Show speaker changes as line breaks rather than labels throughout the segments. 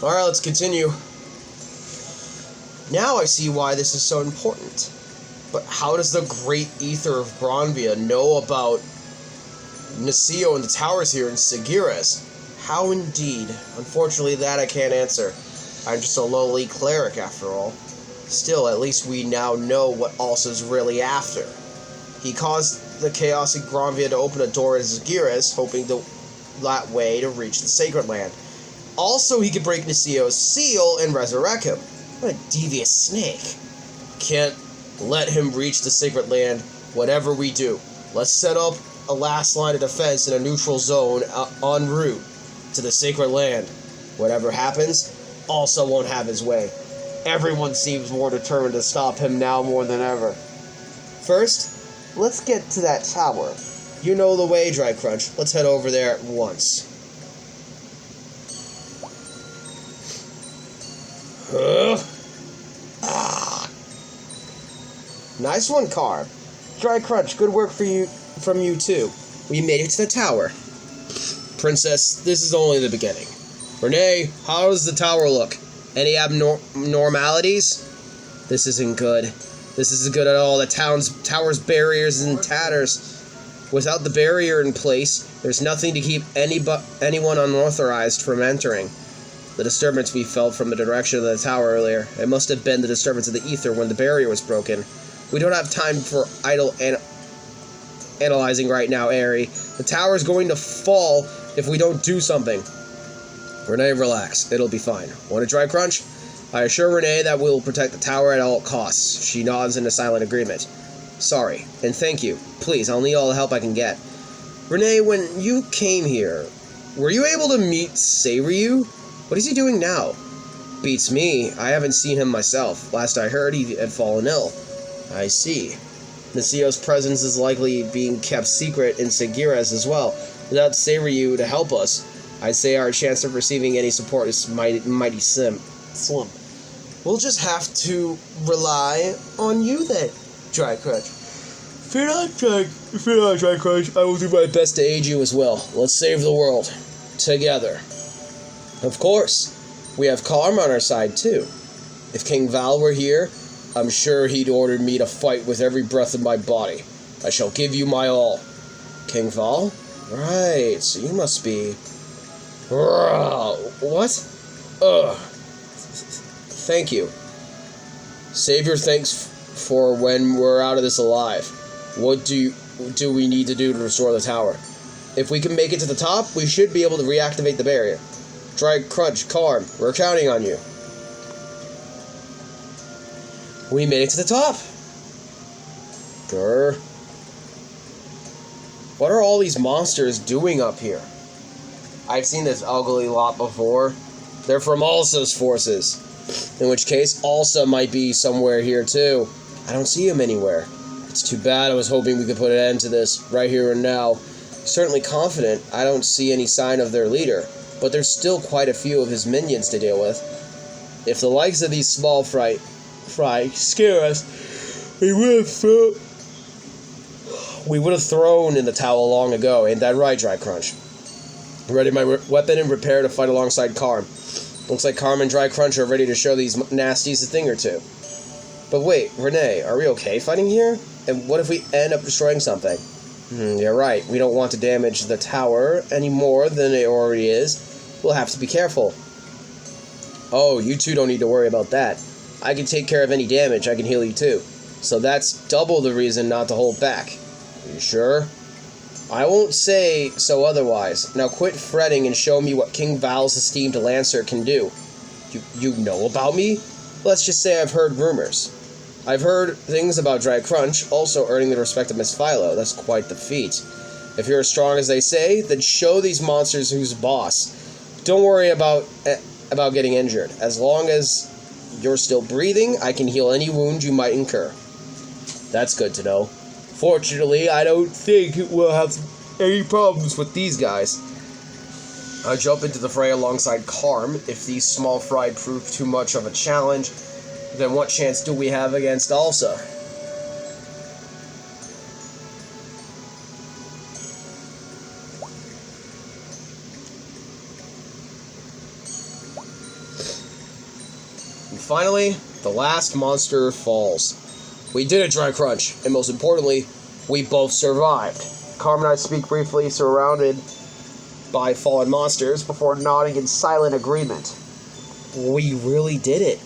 Alright, let's continue. Now I see why this is so important. But how does the Great Ether of Granvia know about Nisio and the towers here in Sigiras? How indeed? Unfortunately, that I can't answer. I'm just a lowly cleric, after all. Still, at least we now know what Ulsa's really after. He caused the chaos in Granvia to open a door in Sigiras, hoping that way to reach the Sacred Land. Also, he could break Nisio's seal and resurrect him. What a devious snake. Can't let him reach the Sacred Land, whatever we do. Let's set up a last line of defense in a neutral zone en route to the Sacred Land. Whatever happens, Ulsa won't have his way. Everyone seems more determined to stop him now more than ever. First, let's get to that tower. You know the way, Dry Crunch. Let's head over there at once. Nice one, Carm. Dry Crunch, good work from you too. We made it to the tower. Princess, this is only the beginning. Renee, how does the tower look? Any abnormalities? This isn't good. This isn't good at all. The tower's barriers in tatters. Without the barrier in place, there's nothing to keep anyone unauthorized from entering. The disturbance we felt from the direction of the tower earlier, it must have been the disturbance of the ether when the barrier was broken. We don't have time for idle analyzing right now, Aerie. The tower is going to fall if we don't do something. Renee, relax. It'll be fine. Want a Dry Crunch? I assure Renee that we'll protect the tower at all costs. She nods in a silent agreement. Sorry, and thank you. Please, I'll need all the help I can get. Renee, when you came here, were you able to meet Seiryu? What is he doing now? Beats me. I haven't seen him myself. Last I heard, he had fallen ill. I see. Nisio's presence is likely being kept secret in Sigiras as well. Without Seiryu to help us, I'd say our chance of receiving any support is mighty slim. We'll just have to rely on you then, Dry Crunch. If you're not Dry Crunch, I will do my best to aid you as well. Let's save the world. Together. Of course. We have Karma on our side, too. If King Val were here, I'm sure he'd order me to fight with every breath of my body. I shall give you my all. King Val? Right, so you must be... What? Ugh. Thank you. Save your thanks for when we're out of this alive. What do we need to do to restore the tower? If we can make it to the top, we should be able to reactivate the barrier. Dry Crunch, Karm, we're counting on you. We made it to the top. Grr. What are all these monsters doing up here? I've seen this ugly lot before. They're from Ulsa's forces. In which case, Ulsa might be somewhere here too. I don't see him anywhere. It's too bad. I was hoping we could put an end to this right here and now. Certainly confident I don't see any sign of their leader, but there's still quite a few of his minions to deal with. If the likes of these small fry scare us, we would have thrown in the towel long ago. Ain't that right, Dry Crunch? Ready my weapon and prepare to fight alongside Karm. Looks like Karm and Dry Crunch are ready to show these nasties a thing or two. But wait, Renee, are we okay fighting here? And what if we end up destroying something? You're right, we don't want to damage the tower any more than it already is. We'll have to be careful. Oh, you two don't need to worry about that. I can take care of any damage, I can heal you too. So that's double the reason not to hold back. You sure? I won't say so otherwise. Now quit fretting and show me what King Val's esteemed Lancer can do. You know about me? Let's just say I've heard rumors. I've heard things about Dry Crunch also earning the respect of Miss Philo. That's quite the feat. If you're as strong as they say, then show these monsters who's boss. Don't worry about getting injured. As long as you're still breathing, I can heal any wound you might incur. That's good to know. Fortunately, I don't think we'll have any problems with these guys. I jump into the fray alongside Karm. If these small fry prove too much of a challenge, then what chance do we have against Ulsa? finally, the last monster falls. We did it, Dry Crunch, and most importantly, we both survived. Carm and I speak briefly, surrounded by fallen monsters, before nodding in silent agreement. We really did it.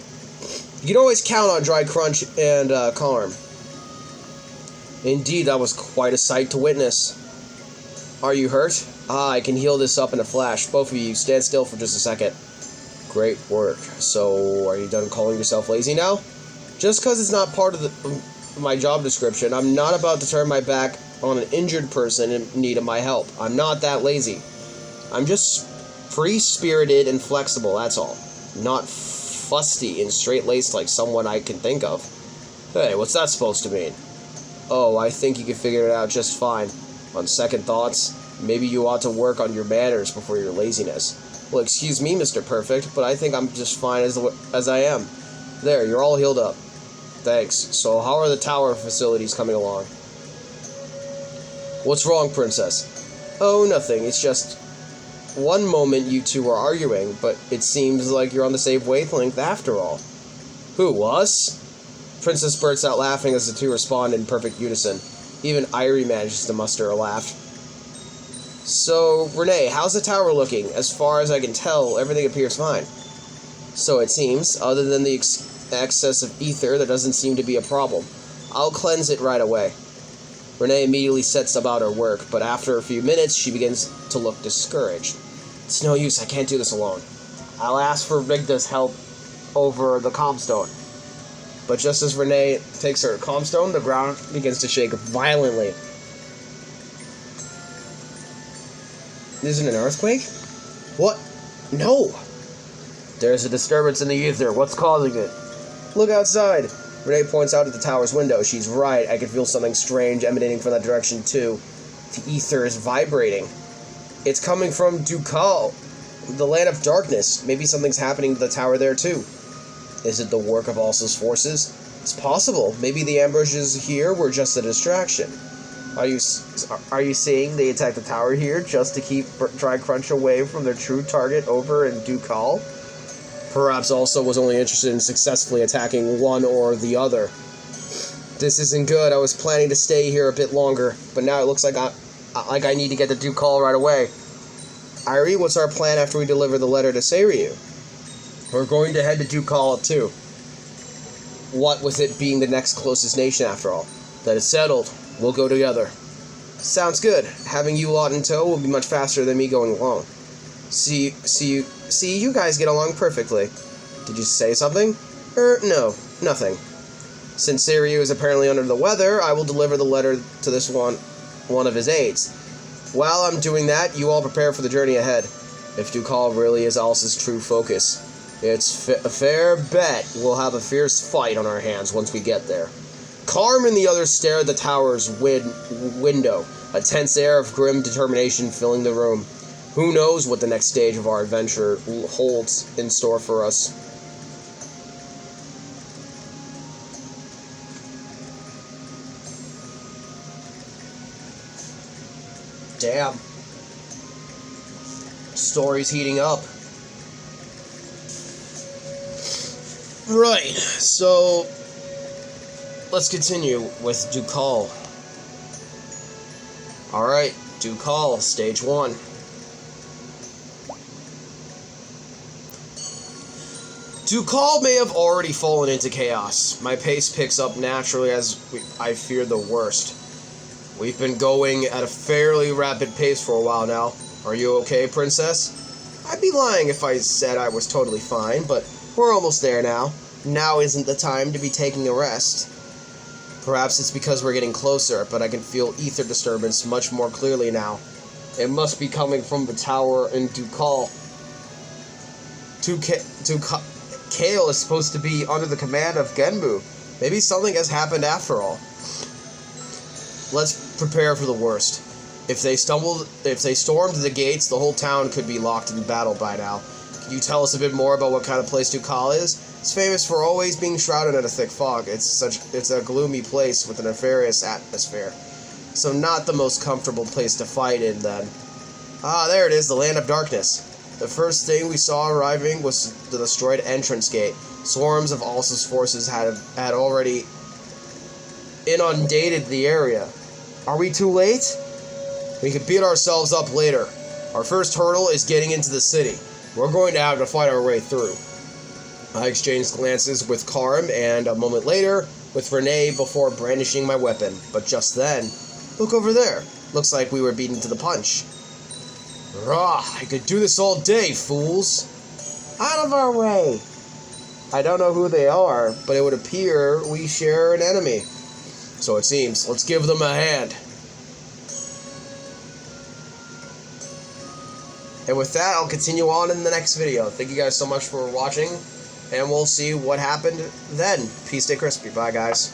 You can always count on Dry Crunch and Carm. Indeed, that was quite a sight to witness. Are you hurt? I can heal this up in a flash. Both of you, stand still for just a second. Great work. So, are you done calling yourself lazy now? Just because it's not part of my job description, I'm not about to turn my back on an injured person in need of my help. I'm not that lazy. I'm just free-spirited and flexible, that's all. Not fusty and straight-laced like someone I can think of. Hey, what's that supposed to mean? Oh, I think you can figure it out just fine. On second thoughts, maybe you ought to work on your manners before your laziness. Well, excuse me, Mr. Perfect, but I think I'm just fine as I am. There, you're all healed up. Thanks. So how are the tower facilities coming along? What's wrong, Princess? Oh, nothing. It's just one moment you two are arguing, but it seems like you're on the same wavelength after all. Who, us? Princess bursts out laughing as the two respond in perfect unison. Even Irie manages to muster a laugh. So, Renee, how's the tower looking? As far as I can tell, everything appears fine. So it seems, other than the excess of ether, there doesn't seem to be a problem. I'll cleanse it right away. Renee immediately sets about her work, but after a few minutes, she begins to look discouraged. It's no use, I can't do this alone. I'll ask for Rigda's help over the Comstone. But just as Renee takes her Comstone, the ground begins to shake violently. Isn't it an earthquake? What? No! There's a disturbance in the ether. What's causing it? Look outside. Renee points out at the tower's window. She's right. I can feel something strange emanating from that direction, too. The ether is vibrating. It's coming from Darkgale, the land of darkness. Maybe something's happening to the tower there, too. Is it the work of Alsa's forces? It's possible. Maybe the ambushes here were just a distraction. Are you saying they attacked the tower here just to keep Dry Crunch away from their true target over in Darkgale? Perhaps Alsa was only interested in successfully attacking one or the other. This isn't good. I was planning to stay here a bit longer, but now it looks like I need to get to Darkgale right away. Irie, what's our plan after we deliver the letter to Seiryu? We're going to head to Darkgale too. What with it being the next closest nation after all? That is settled. We'll go together. Sounds good. Having you lot in tow will be much faster than me going alone. See, you guys get along perfectly. Did you say something? No, nothing. Since Seiryu is apparently under the weather, I will deliver the letter to this one of his aides. While I'm doing that, you all prepare for the journey ahead. If Darkgale really is Alsa's true focus, it's a fair bet we'll have a fierce fight on our hands once we get there. Carm and the others stare at the tower's window, a tense air of grim determination filling the room. Who knows what the next stage of our adventure holds in store for us. Damn. Story's heating up. Right, so let's continue with Darkgale. Alright, Darkgale, stage 1. Darkgale may have already fallen into chaos. My pace picks up naturally as I fear the worst. We've been going at a fairly rapid pace for a while now. Are you okay, Princess? I'd be lying if I said I was totally fine, but we're almost there now. Now isn't the time to be taking a rest. Perhaps it's because we're getting closer, but I can feel ether disturbance much more clearly now. It must be coming from the tower in Darkgale. Darkgale is supposed to be under the command of Genbu. Maybe something has happened after all. Let's prepare for the worst. If they stormed the gates, the whole town could be locked in battle by now. Can you tell us a bit more about what kind of place Darkgale is? It's famous for always being shrouded in a thick fog. It's a gloomy place with a nefarious atmosphere. So not the most comfortable place to fight in, then. Ah, there it is, the land of darkness. The first thing we saw arriving was the destroyed entrance gate. Swarms of Ulysses forces had already inundated the area. Are we too late? We could beat ourselves up later. Our first hurdle is getting into the city. We're going to have to fight our way through. I exchanged glances with Karm and a moment later with Renee before brandishing my weapon. But just then, look over there. Looks like we were beaten to the punch. Rah! I could do this all day, fools! Out of our way! I don't know who they are, but it would appear we share an enemy. So it seems. Let's give them a hand. And with that, I'll continue on in the next video. Thank you guys so much for watching, and we'll see what happened then. Peace, stay crispy. Bye, guys.